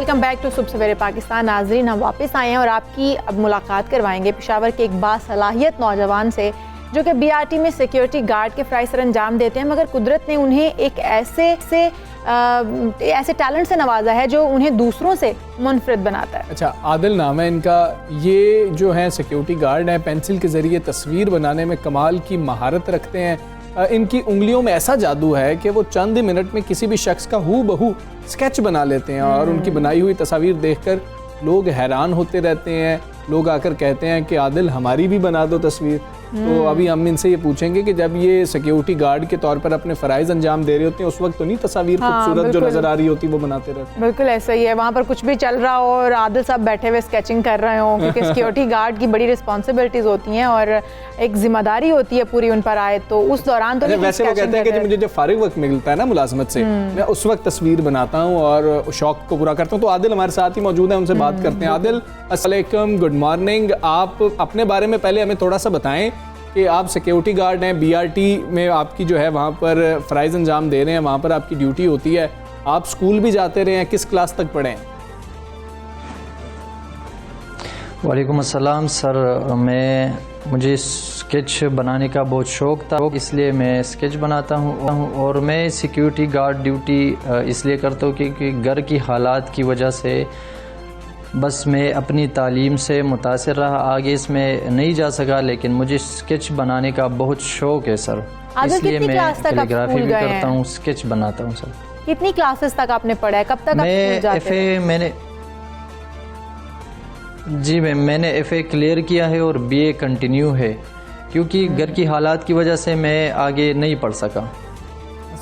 Welcome back to सुबह सवेरे पाकिस्तान। नाजरीन, हम वापस आए हैं और आपकी अब मुलाकात करवाएंगे पेशावर के एक बासलाहियत नौजवान से जो कि बीआरटी में सिक्योरिटी गार्ड के फ़राइज़ सर अंजाम देते हैं, मगर कुदरत ने उन्हें एक ऐसे टैलेंट से नवाजा है जो उन्हें दूसरों से मुनफरिद बनाता है। अच्छा, आदिल नाम है इनका। ये जो है सिक्योरिटी गार्ड हैं, पेंसिल के ज़रिए तस्वीर बनाने में कमाल की महारत रखते हैं। इनकी उंगलियों में ऐसा जादू है कि वो चंद ही मिनट में किसी भी शख्स का हूबहू स्केच बना लेते हैं और उनकी बनाई हुई तस्वीर देखकर लोग हैरान होते रहते हैं। लोग आकर कहते हैं कि आदिल हमारी भी बना दो तस्वीर। तो अभी हम इनसे ये पूछेंगे कि जब ये सिक्योरिटी गार्ड के तौर पर अपने फ़राइज़ अंजाम दे रहे होते हैं उस वक्त तो नहीं तस्वीर खूबसूरत जो नज़र आ रही होती वो बनाते रहते हैं? बिल्कुल ऐसा ही है। वहाँ पर कुछ भी चल रहा हो और आदिल साहब बैठे हुए स्केचिंग कर रहे हो, क्योंकि सिक्योरिटी गार्ड की बड़ी रिस्पॉन्सिबिलिटीज़ होती हैं और एक जिम्मेदारी होती है पूरी उन पर आए। तो उस दौरान तो वैसे वो कहते हैं कि मुझे जब फारिग वक्त मिलता है ना मुलाजमत से, मैं उस वक्त तस्वीर बनाता हूँ और शौक को पूरा करता हूँ। तो आदिल हमारे साथ ही मौजूद है, उनसे बात करते हैं। आदिल अस्सलाम वालेकुम, गुड मॉर्निंग। आप अपने बारे में पहले हमें थोड़ा सा बताएं कि आप सिक्योरिटी गार्ड हैं, बीआरटी में आपकी जो है वहाँ पर फ़राइज़ अंजाम दे रहे हैं, वहाँ पर आपकी ड्यूटी होती है। आप स्कूल भी जाते रहे हैं, किस क्लास तक पढ़े हैं? वालेकुम अस्सलाम सर, मुझे स्केच बनाने का बहुत शौक़ था, इसलिए मैं स्केच बनाता हूँ। और मैं सिक्योरिटी गार्ड ड्यूटी इसलिए करता हूँ क्योंकि घर की हालात की वजह से बस मैं अपनी तालीम से मुतासिर रहा, आगे इसमें नहीं जा सका, लेकिन मुझे स्केच बनाने का बहुत शौक़ है सर, इसलिए मैं कैलीग्राफी भी करता हूँ, स्केच बनाता हूँ सर। कितनी क्लासेस तक आपने पढ़ा है? कब तक मैं मैंने FA क्लियर किया है और BA कंटिन्यू है, क्योंकि घर की हालात की वजह से मैं आगे नहीं पढ़ सका।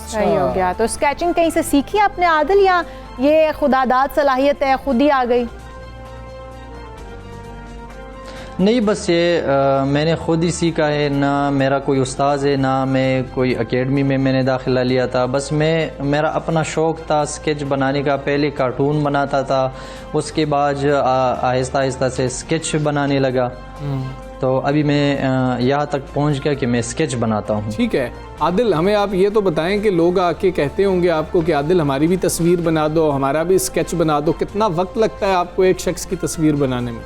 सही हो गया। तो स्केचिंग कहीं से सीखी आपने आदिल, या ये खुदादाद सलाहियत है, खुद ही आ गई? नहीं, बस ये मैंने ख़ुद ही सीखा है। ना मेरा कोई उस्ताद है, ना मैं कोई एकेडमी में मैंने दाखिला लिया था। बस मेरा अपना शौक़ था स्केच बनाने का। पहले कार्टून बनाता था, उसके बाद आहिस्ता आहिस्ता से स्केच बनाने लगा। तो अभी मैं यहाँ तक पहुँच गया कि मैं स्केच बनाता हूँ। ठीक है आदिल, हमें आप ये तो बताएं कि लोग आके कहते होंगे आपको कि आदिल हमारी भी तस्वीर बना दो, हमारा भी स्केच बना दो। कितना वक्त लगता है आपको एक शख्स की तस्वीर बनाने में?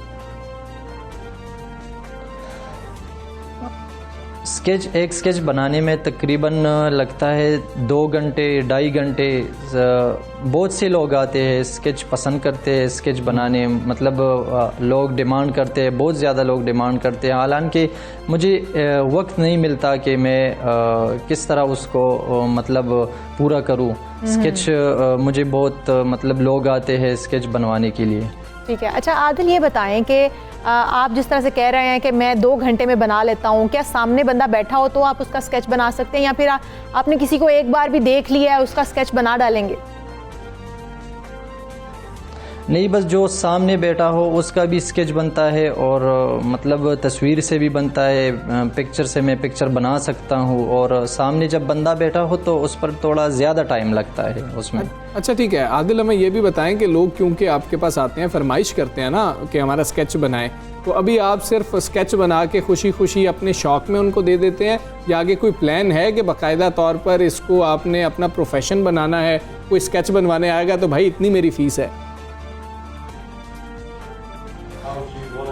एक स्केच बनाने में तकरीबन लगता है 2 घंटे 2.5 घंटे। बहुत से लोग आते हैं, स्केच पसंद करते हैं स्केच बनाने, मतलब लोग डिमांड करते हैं, बहुत ज़्यादा लोग डिमांड करते हैं। हालांकि मुझे वक्त नहीं मिलता कि मैं किस तरह उसको मतलब पूरा करूं। स्केच मुझे बहुत मतलब लोग आते हैं स्केच बनवाने के लिए। ठीक है। अच्छा आदिल, ये बताएं कि आप जिस तरह से कह रहे हैं कि मैं 2 घंटे में बना लेता हूँ, क्या सामने बंदा बैठा हो तो आप उसका स्केच बना सकते हैं, या फिर आपने किसी को एक बार भी देख लिया है उसका स्केच बना डालेंगे? नहीं, बस जो सामने बैठा हो उसका भी स्केच बनता है और मतलब तस्वीर से भी बनता है, पिक्चर से मैं पिक्चर बना सकता हूँ। और सामने जब बंदा बैठा हो तो उस पर थोड़ा ज़्यादा टाइम लगता है उसमें। अच्छा ठीक है आदिल, हमें ये भी बताएं कि लोग क्योंकि आपके पास आते हैं, फरमाइश करते हैं ना कि हमारा स्केच बनाएं, तो अभी आप सिर्फ स्केच बना के खुशी खुशी अपने शौक़ में उनको दे देते हैं, या आगे कोई प्लान है कि बाकायदा तौर पर इसको आपने अपना प्रोफेशन बनाना है? कोई स्केच बनवाने आएगा तो भाई इतनी मेरी फ़ीस है।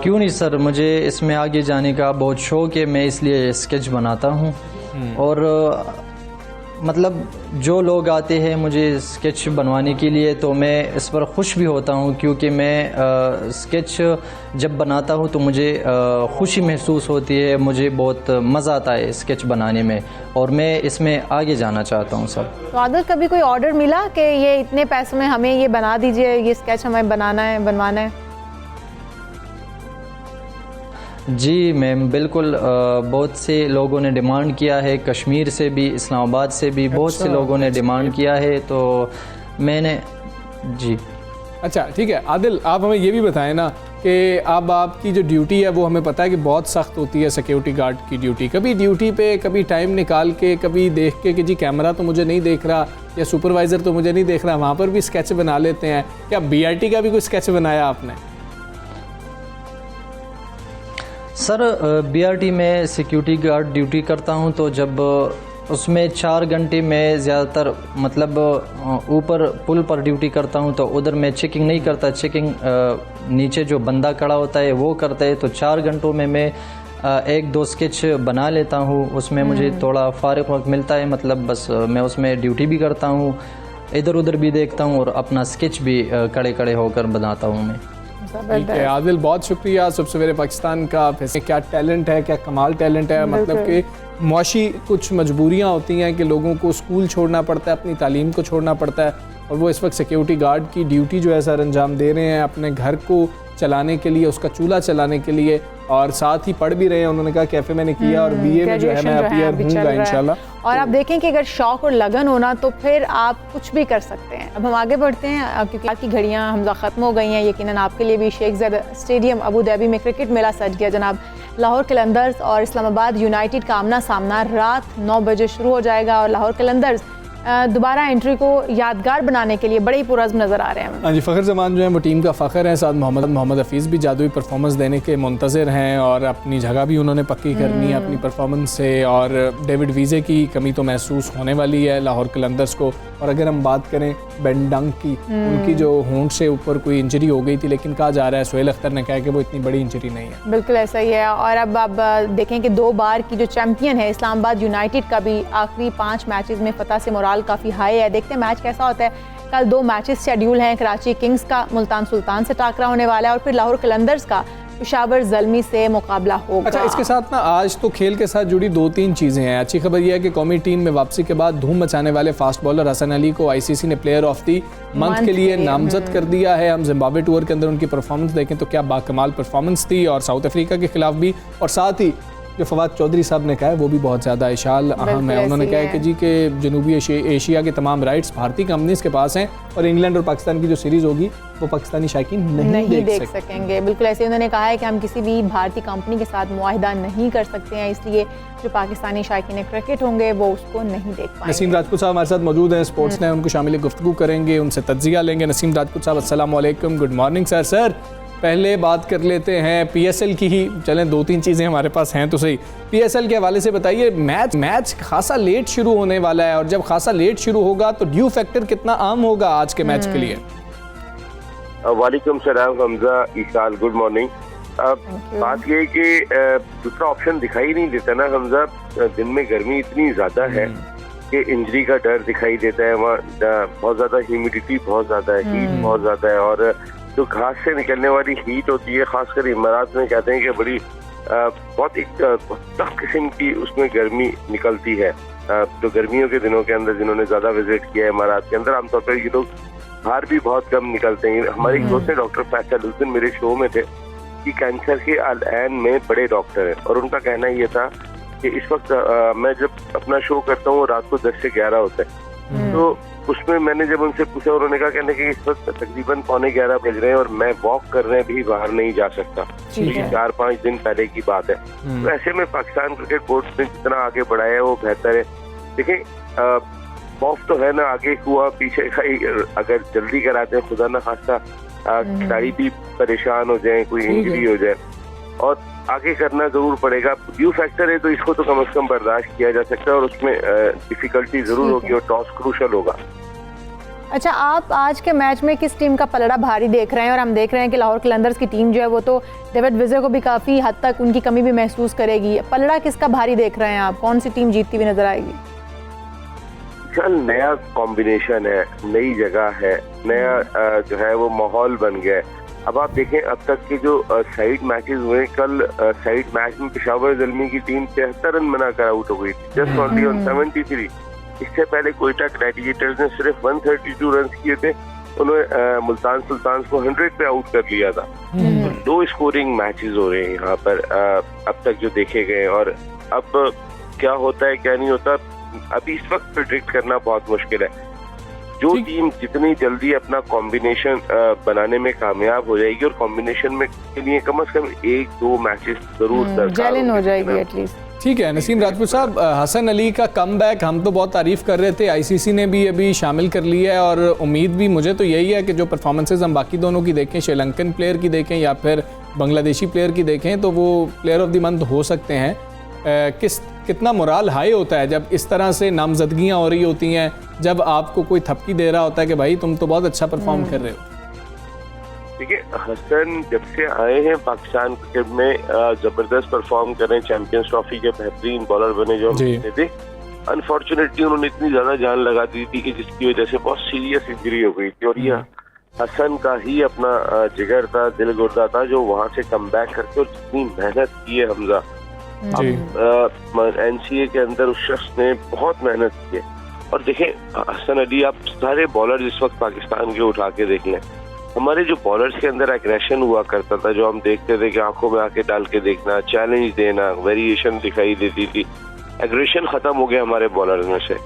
क्यों नहीं सर, मुझे इसमें आगे जाने का बहुत शौक़ है, मैं इसलिए स्केच बनाता हूँ। और मतलब जो लोग आते हैं मुझे स्केच बनवाने के लिए तो मैं इस पर खुश भी होता हूँ, क्योंकि मैं स्केच जब बनाता हूँ तो मुझे खुशी महसूस होती है, मुझे बहुत मज़ा आता है स्केच बनाने में, और मैं इसमें आगे जाना चाहता हूँ सर। तो आदिल, कभी कोई ऑर्डर मिला कि ये इतने पैसों में हमें ये बना दीजिए, ये स्केच हमें बनवाना है? जी मैम, बिल्कुल। बहुत से लोगों ने डिमांड किया है, कश्मीर से भी, इस्लामाबाद से भी बहुत से लोगों ने डिमांड किया है, तो मैंने जी। अच्छा ठीक है आदिल, आप हमें ये भी बताएं ना कि अब आपकी जो ड्यूटी है वो हमें पता है कि बहुत सख्त होती है सिक्योरिटी गार्ड की ड्यूटी। कभी ड्यूटी पे कभी टाइम निकाल के, कभी देख के कि जी कैमरा तो मुझे नहीं देख रहा या सुपरवाइज़र तो मुझे नहीं देख रहा, वहाँ पर भी स्केच बना लेते हैं? क्या BRT का भी कोई स्केच बनाया आपने? सर BRT में सिक्योरिटी गार्ड ड्यूटी करता हूं, तो जब उसमें 4 घंटे में ज़्यादातर मतलब ऊपर पुल पर ड्यूटी करता हूँ, तो उधर मैं चेकिंग नहीं करता, चेकिंग नीचे जो बंदा खड़ा होता है वो करता है। तो 4 घंटों में मैं 1-2 स्केच बना लेता हूँ। उसमें मुझे थोड़ा फारिग वक्त मिलता है, मतलब बस मैं उसमें ड्यूटी भी करता हूँ, इधर उधर भी देखता हूँ और अपना स्केच भी खड़े खड़े होकर बनाता हूँ मैं। ठीक है आदिल, बहुत शुक्रिया। सबसे पहले पाकिस्तान का क्या टैलेंट है, क्या कमाल टैलेंट है। मतलब कि मुआशी कुछ मजबूरियाँ होती हैं कि लोगों को स्कूल छोड़ना पड़ता है, अपनी तालीम को छोड़ना पड़ता है, और वो इस वक्त सिक्योरिटी गार्ड की ड्यूटी जो है सर अंजाम दे रहे हैं अपने घर को चलाने के लिए, उसका चूल्हा चलाने के लिए, और साथ ही पढ़ भी रहे हैं। उन्होंने कहा कैफे मैंने किया और बीए में जो है मैं अपीयर हूँगा इंशाल्लाह। और आप देखें कि अगर शौक और लगन होना तो फिर आप कुछ भी कर सकते हैं। अब हम आगे बढ़ते हैं क्योंकि आज की घड़ियाँ हमजा ख़त्म हो गई हैं। यकीनन आपके लिए भी शेख ज़ायद स्टेडियम अबू धाबी में क्रिकेट मेला सज गया जनाब। लाहौर कलंदर्स और इस्लामाबाद यूनाइटेड का आमना सामना रात 9 बजे शुरू हो जाएगा, और लाहौर कलंदर्स दोबारा एंट्री को यादगार बनाने के लिए बड़े ही पुरज़्म नज़र आ रहे हैं। हाँ जी, फ़खर जमान जो है वो टीम का फ़खर है। साथ मोहम्मद हफीज़ भी जादुई परफॉर्मेंस देने के मुंतज़िर हैं, और अपनी जगह भी उन्होंने पक्की करनी है अपनी परफॉर्मेंस से। और डेविड वीज़े की कमी तो महसूस होने वाली है लाहौर कलंदर्स को। और अगर हम बात करें बेन डंक की, उनकी जो होंठ से ऊपर कोई इंजरी हो गई थी, लेकिन कहा जा रहा है सोहेल अख्तर ने कहा कि वो इतनी बड़ी इंजरी नहीं है। बिल्कुल ऐसा ही है। और अब आप देखें कि 2 बार की जो चैम्पियन है इस्लामाबाद यूनाइटेड का भी आखिरी 5 मैचेस में फतह से मोराल काफ़ी हाई है। देखते हैं मैच कैसा होता है। कल 2 मैचेस शेड्यूल हैं। कराची किंग्स का मुल्तान सुल्तान से टाकरा होने वाला है, और फिर लाहौर कलंदर्स का पेशावर ज़ल्मी से मुकाबला होगा। अच्छा, इसके साथ ना आज तो खेल के साथ जुड़ी 2-3 चीज़ें हैं। अच्छी खबर यह है कि कौमी टीम में वापसी के बाद धूम मचाने वाले फास्ट बॉलर हसन अली को आईसीसी ने प्लेयर ऑफ द मंथ के लिए नामजद कर दिया है। हम जिम्बाब्वे टूर के अंदर उनकी परफॉर्मेंस देखें तो क्या बाकमाल परफॉर्मेंस थी, और साउथ अफ्रीका के खिलाफ भी। और साथ ही जो फवाद चौधरी साहब ने कहा है वो भी बहुत ज़्यादा इशाल अहम है। उन्होंने कहा है कि जी के जनूबी एशिया के तमाम राइट्स भारतीय कंपनीज के पास हैं, और इंग्लैंड और पाकिस्तान की जो सीरीज़ होगी वो पाकिस्तानी शायकीन नहीं देख सकेंगे। बिल्कुल ऐसे उन्होंने कहा है कि हम किसी भी भारतीय कंपनी के साथ मुआहिदा नहीं कर सकते हैं, इसलिए जो पाकिस्तानी शायकीन क्रिकेट होंगे वो उसको नहीं देख पाएंगे। नसीम राजपूत साहब हमारे साथ मौजूद हैं, स्पोर्ट्स ने उनको शामिल गुफ्तगू करेंगे, उनसे तज्जिया लेंगे। नसीम राजपूत साहब अस्सलाम वालेकुम, गुड मॉर्निंग सर। सर पहले बात कर लेते हैं पीएसएल की ही, चलें 2-3 चीज़ें हमारे पास हैं तो सही। पीएसएल के हवाले से बताइए, मैच खासा लेट शुरू होने वाला है, और जब खासा लेट शुरू होगा तो ड्यू फैक्टर कितना आम होगा आज के मैच के लिए? वालेकुम सलाम हमजा इसाल, गुड मॉर्निंग। बात ये है कि दूसरा ऑप्शन दिखाई नहीं देता ना हमजा। दिन में गर्मी इतनी ज़्यादा है कि इंजरी का डर दिखाई देता है। वहाँ बहुत ज़्यादा ह्यूमिडिटी बहुत ज़्यादा है, हीट बहुत ज़्यादा है, और जो घास से निकलने वाली हीट होती है, खासकर इमारात में कहते हैं कि बड़ी बहुत एक टफ किस्म की उसमें गर्मी निकलती है। जो गर्मियों के दिनों के अंदर जिन्होंने ज़्यादा विजिट किया है इमारात के अंदर, आमतौर पर ये लोग बाहर भी बहुत कम निकलते हैं। हमारे एक दोस्त डॉक्टर फैसल उस दिन मेरे शो में थे कि कैंसर के अल-ऐन में बड़े डॉक्टर हैं, और उनका कहना ये था कि इस वक्त मैं जब अपना शो करता हूँ रात को 10 से 11 होता है, तो उसमें मैंने जब उनसे पूछा, उन्होंने कहा कहने कि इस वक्त तकरीबन 11:15 बज रहे हैं और मैं वॉक करने भी बाहर नहीं जा सकता। ये 4-5 दिन पहले की बात है। तो ऐसे में पाकिस्तान क्रिकेट बोर्ड ने जितना आगे बढ़ाया है वो बेहतर है। देखिए खौफ तो है ना, आगे हुआ पीछे का, अगर जल्दी कराते हैं खुदा ना खास्ता खिलाड़ी भी परेशान हो जाए, कोई इंजरी हो जाए, और आगे करना जरूर पड़ेगा। ड्यू फैक्टर है तो इसको तो कम से कम बर्दाश्त किया जा सकता है, और उसमें डिफिकल्टी जरूर होगी और टॉस क्रूशल होगा। अच्छा, आप आज के मैच में किस टीम का पलड़ा भारी देख रहे हैं? और हम देख रहे हैं कि लाहौर कलंदर्स की टीम जो है वो तो डेविड विज़े को भी काफ़ी हद तक उनकी कमी भी महसूस करेगी। पलड़ा किसका भारी देख रहे हैं आप? कौन सी टीम जीतती हुई नजर आएगी? चल, नया कॉम्बिनेशन है, नई जगह है, नया जो है वो माहौल बन गया है। अब आप देखें अब तक के जो साइड मैचेस हुए, कल साइड मैच में पेशावर ज़ल्मी की टीम 73 रन बनाकर आउट हो गई, जस्ट ओनली ऑन 73। इससे पहले कोयटा ग्लैडिएटर्स ने सिर्फ 132 रन किए थे, उन्होंने मुल्तान सुल्तान को 100 पे आउट कर लिया था। तो 2 स्कोरिंग मैचेस हो रहे हैं यहाँ पर अब तक जो देखे गए, और अब क्या होता है क्या नहीं होता अभी इस वक्त प्रेडिक्ट करना बहुत मुश्किल है। जो टीम जितनी जल्दी अपना कॉम्बिनेशन बनाने में कामयाब हो जाएगी, और कॉम्बिनेशन में के लिए कम से कम 1-2 मैचेस जरूर दरकार हो जाएगी एटलीस्ट। ठीक है नसीम राजपूत साहब, हसन अली का कमबैक हम तो बहुत तारीफ़ कर रहे थे, आईसीसी ने भी अभी शामिल कर लिया है, और उम्मीद भी मुझे तो यही है कि जो परफॉर्मेंसेज हम बाकी दोनों की देखें, श्रीलंकन प्लेयर की देखें या फिर बांग्लादेशी प्लेयर की देखें, तो वो प्लेयर ऑफ द मंथ हो सकते हैं। कितना मोराल हाई होता है जब इस तरह से नामजदगियाँ हो रही होती हैं, जब आपको कोई थपकी दे रहा होता है कि भाई तुम तो बहुत अच्छा परफॉर्म कर रहे हो। देखिए, हसन जब से आए हैं पाकिस्तान क्रिकेट में जबरदस्त परफॉर्म कर रहे हैं, चैंपियंस ट्रॉफी के बेहतरीन बॉलर बने जो हम देखते थे। अनफॉर्चुनेटली उन्होंने इतनी ज्यादा जान लगा दी थी कि जिसकी वजह से बहुत सीरियस इंजरी हो गई थी, और यह हसन का ही अपना जिगर था, दिल गुर्दा था, जो वहां से कम बैक करके और जितनी मेहनत की है हमजा, एनसीए के अंदर उस शख्स ने बहुत मेहनत की है। और देखें हसन अली, आप सारे बॉलर इस वक्त पाकिस्तान के उठा के देख लें, हमारे जो बॉलर्स के अंदर एग्रेशन हुआ करता था, जो हम देखते थे कि आंखों में आके डाल के देखना, चैलेंज देना, वेरिएशन दिखाई देती थी, एग्रेशन खत्म हो गया हमारे बॉलर्स में से।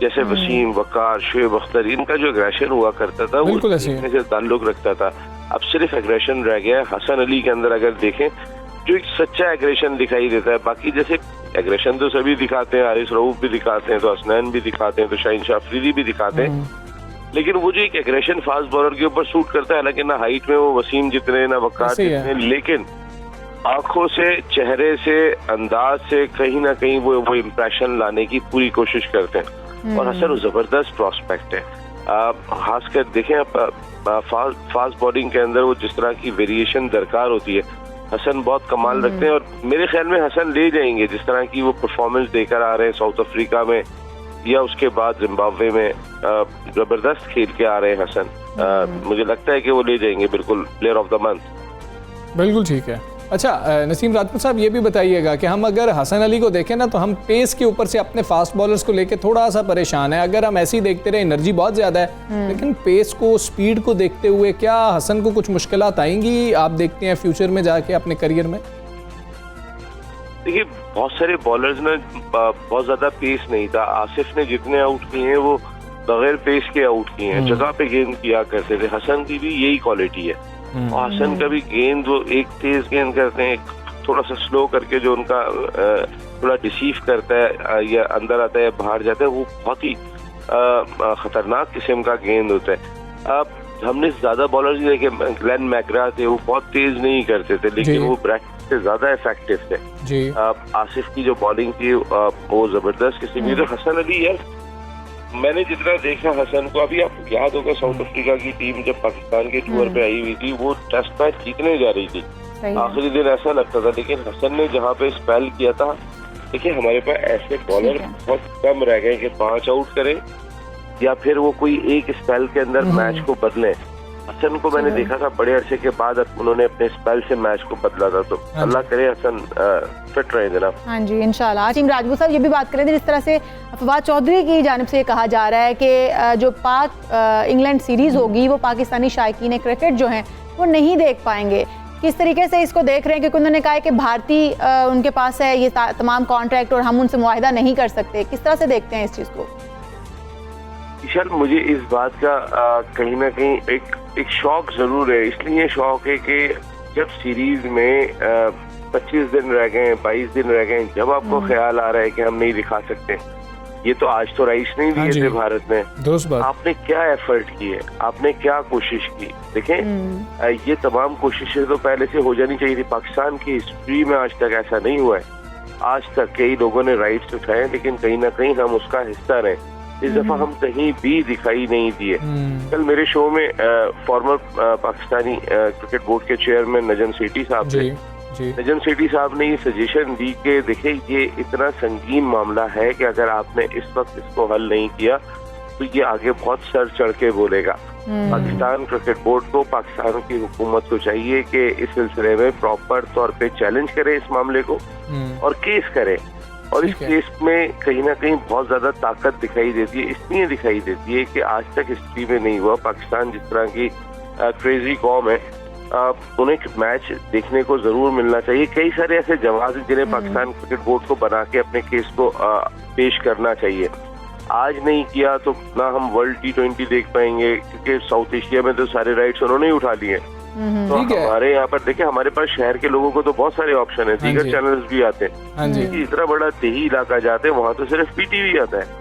जैसे वसीम, वकार, शुएब अख्तर, इनका जो एग्रेशन हुआ करता था वो देखने से ताल्लुक रखता था, अब सिर्फ एग्रेशन रह गया है। हसन अली के अंदर अगर देखें जो एक सच्चा एग्रेशन दिखाई देता है, बाकी जैसे एग्रेशन तो सभी दिखाते हैं, हारिस रऊफ भी दिखाते हैं, तो हसनैन भी दिखाते हैं, तो शाहीन शाह अफरीदी भी दिखाते हैं, लेकिन वो जो एक एग्रेशन फास्ट बॉलर के ऊपर सूट करता है, हालांकि ना हाइट में वो वसीम जितने, ना वकार जितने, लेकिन आंखों से, चेहरे से, अंदाज से कहीं ना कहीं वो इम्प्रेशन लाने की पूरी कोशिश करते हैं। और हसन जबरदस्त प्रोस्पेक्ट है, खासकर देखें आप फास्ट बॉलिंग के अंदर वो जिस तरह की वेरिएशन दरकार होती है, हसन बहुत कमाल रखते हैं। और मेरे ख्याल में हसन ले जाएंगे, जिस तरह की वो परफॉर्मेंस देकर आ रहे हैं साउथ अफ्रीका में या उसके बाद जिम्बाब्वे में, जबरदस्त खेल के आ रहे हैं हसन। मुझे लगता है कि वो ले जाएंगे बिल्कुल प्लेयर ऑफ द मंथ। बिल्कुल ठीक है। अच्छा नसीम राजपूत साहब, ये भी बताइएगा कि हम अगर हसन अली को देखें ना, तो हम पेस के ऊपर से अपने फास्ट बॉलर्स को लेके थोड़ा सा परेशान है। अगर हम ऐसे ही देखते रहे, एनर्जी बहुत ज़्यादा है, लेकिन पेस को, स्पीड को देखते हुए क्या हसन को कुछ मुश्किलात आएंगी, आप देखते हैं फ्यूचर में जाके अपने करियर में? देखिए, बहुत सारे बॉलर्स में बहुत ज्यादा पेस नहीं था। आसिफ ने जितने आउट किए हैं वो बगैर पेस के आउट किए हैं, जगह पे गेंद किया करते थे। हसन की भी यही क्वालिटी है, और हसन का भी गेंद वो एक तेज गेंद करते हैं, थोड़ा सा स्लो करके जो उनका थोड़ा डिसीव करता है, या अंदर आता है बाहर जाता है, वो बहुत ही खतरनाक किस्म का गेंद होता है। अब हमने ज्यादा बॉलर्स देखे, ग्लेन मैकग्रा थे, वो बहुत तेज नहीं करते थे, लेकिन वो ब्रैकेट से ज्यादा इफेक्टिव थे। आसिफ की जो बॉलिंग थी वो जबरदस्त किस्म की। तो हसन अली यार, मैंने जितना देखा हसन को, अभी आपको याद होगा साउथ अफ्रीका की टीम जब पाकिस्तान के टूर पे आई हुई थी, वो टेस्ट मैच जीतने जा रही थी, आखिरी दिन ऐसा लगता था, लेकिन हसन ने जहाँ पे स्पेल किया था, देखिए हमारे पास ऐसे बॉलर बहुत कम रह गए कि 5 आउट करें या फिर वो कोई एक स्पेल के अंदर मैच को बदले। हसन को मैंने देखा था बड़े अरसे के बाद उन्होंने अपने स्पेल से मैच को बदला था, तो अल्लाह करे हसन फिट रहे जनाब। हाँ जी, इंशाल्लाह। नसीम राजपूत साहब ये भी बात करें थे, जिस तरह से फवाद चौधरी की जानिब से कहा जा रहा है कि जो पाक इंग्लैंड सीरीज होगी वो पाकिस्तानी शायकीन क्रिकेट जो हैं वो नहीं देख पाएंगे। किस तरीके से इसको देख रहे हैं, क्योंकि उन्होंने कहा है कि भारतीय उनके पास है ये तमाम कॉन्ट्रैक्ट और हम उनसे मुआहिदा नहीं कर सकते। किस तरह से देखते हैं इस चीज़ को? ईशान, मुझे इस बात का कहीं ना कहीं एक शौक जरूर है। इसलिए शौक है कि जब सीरीज में 25 दिन रह गए, 22 दिन रह गए, जब आपको ख्याल आ रहा है कि हम नहीं दिखा सकते, ये तो आज तो राइट्स नहीं दिए थे भारत में, आपने क्या एफर्ट किए, आपने क्या कोशिश की। देखें, ये तमाम कोशिशें तो पहले से हो जानी चाहिए थी। पाकिस्तान की हिस्ट्री में आज तक ऐसा नहीं हुआ है। आज तक कई लोगों ने राइट्स उठाए, लेकिन कहीं ना कहीं हम उसका हिस्सा रहे। इस दफा हम कहीं भी दिखाई नहीं दिए। कल मेरे शो में फॉर्मर पाकिस्तानी क्रिकेट बोर्ड के चेयरमैन नजम सेठी साहब थे। नजम सेठी साहब ने ये सजेशन दी कि देखिए, ये इतना संगीन मामला है कि अगर आपने इस वक्त इसको हल नहीं किया तो ये आगे बहुत सर चढ़ के बोलेगा। पाकिस्तान क्रिकेट बोर्ड को, पाकिस्तान की हुकूमत को चाहिए कि इस सिलसिले में प्रॉपर तौर पे चैलेंज करे इस मामले को और केस करे। और इस केस में कहीं ना कहीं बहुत ज्यादा ताकत दिखाई देती है। इसलिए दिखाई देती है कि आज तक हिस्ट्री में नहीं हुआ। पाकिस्तान जिस तरह की क्रेजी कौम है, उन्हें मैच देखने को जरूर मिलना चाहिए। कई सारे ऐसे जवाब हैं जिन्हें पाकिस्तान क्रिकेट बोर्ड को बना के अपने केस को पेश करना चाहिए। आज नहीं किया तो ना हम वर्ल्ड T20 देख पाएंगे, क्योंकि साउथ एशिया में तो सारे राइट्स उन्होंने ही उठा लिए। तो हमारे यहाँ पर देखिए, हमारे पास शहर के लोगों को तो बहुत सारे ऑप्शन है, दीगर चैनल्स भी आते हैं। इतना बड़ा देही इलाका जाते हैं, वहाँ तो सिर्फ PTV आता है।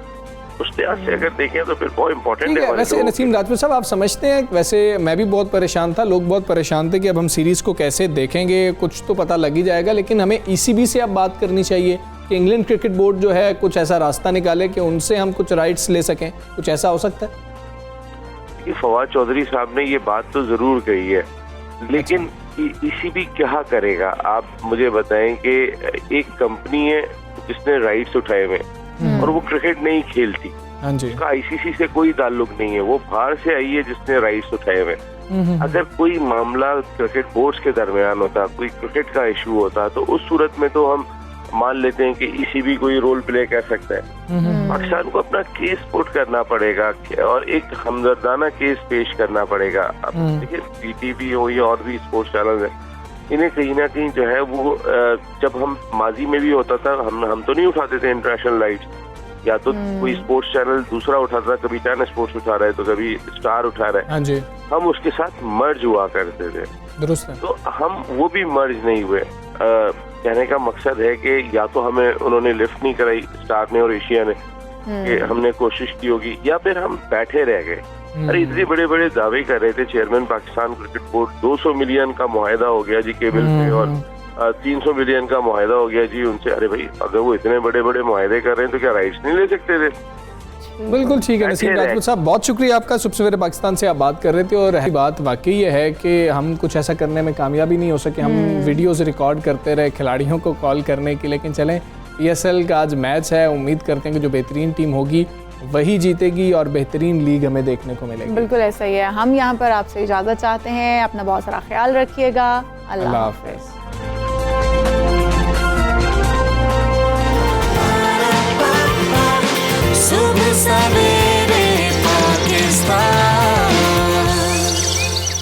उस लिहाज से अगर देखें तो फिर बहुत इंपॉर्टेंट है। वैसे नसीम राजपूत साहब, आप समझते हैं, वैसे मैं भी बहुत परेशान था, लोग बहुत परेशान थे कि अब हम सीरीज को कैसे देखेंगे, कुछ तो पता लग ही जाएगा, लेकिन हमें ECB से अब बात करनी चाहिए। कि इंग्लैंड क्रिकेट बोर्ड जो है कुछ ऐसा रास्ता निकाले कि उनसे हम कुछ राइट्स ले सकें, कुछ ऐसा हो सकता है? फवाद चौधरी साहब ने ये बात तो जरूर कही है, लेकिन ईसीबी क्या करेगा? आप मुझे बताएं कि एक कंपनी है जिसने राइट्स उठाए हुए और वो क्रिकेट नहीं खेलती, हाँ जी, उसका आईसीसी से कोई ताल्लुक नहीं है, वो बाहर से आई है जिसने राइट्स उठाए हुए। अगर कोई मामला क्रिकेट बोर्ड्स के दरमियान होता, कोई क्रिकेट का इशू होता, तो उस सूरत में तो हम मान लेते हैं कि ईसीबी कोई रोल प्ले कर सकता है। पाकिस्तान को अपना केस पुट करना पड़ेगा और एक हमदर्दाना केस पेश करना पड़ेगा। अब देखिए पीटीवी हो या और भी स्पोर्ट्स चैनल है, इन्हें कहीं ना कहीं जो है वो जब हम माजी में भी होता था, हम तो नहीं उठाते थे इंटरनेशनल राइट्स, या तो कोई स्पोर्ट्स चैनल दूसरा उठाता था, कभी चाइना स्पोर्ट्स उठा रहा है तो कभी स्टार उठा रहा है, हाँ जी, हम उसके साथ मर्ज हुआ करते थे। दुरुस्त है। तो हम वो भी मर्ज नहीं हुए। कहने का मकसद है कि या तो हमें उन्होंने लिफ्ट नहीं कराई, स्टार ने और एशिया ने, कि हमने कोशिश की होगी, या फिर हम बैठे रह गए। अरे इतने बड़े बड़े दावे कर रहे थे chairman Pakistan cricket board, 200 million का मुआहदा हो गया जी केबल पे और 300 मिलियन का मुआहदा हो गया जी उनसे। अरे भाई अगर वो इतने बड़े बड़े मुआहदे कर रहे हैं तो क्या राइट्स नहीं ले सकते थे? बिल्कुल ठीक है नसीम राजपूत साहब, बहुत शुक्रिया आपका। सुबह सवेरे पाकिस्तान से आप बात कर रहे थे और बात वाकई ये है कि हम कुछ ऐसा करने में कामयाबी नहीं हो सके। हम वीडियोस रिकॉर्ड करते रहे खिलाड़ियों को कॉल करने की, लेकिन चलें PSL का आज मैच है, उम्मीद करते हैं कि जो बेहतरीन टीम होगी वही जीतेगी और बेहतरीन लीग हमें देखने को मिलेगी। बिल्कुल ऐसा ही है। हम यहाँ पर आपसे इजाज़त चाहते हैं, अपना बहुत सारा ख्याल रखिएगा। अल्लाह हाफ़िज़। सुबह सवेरे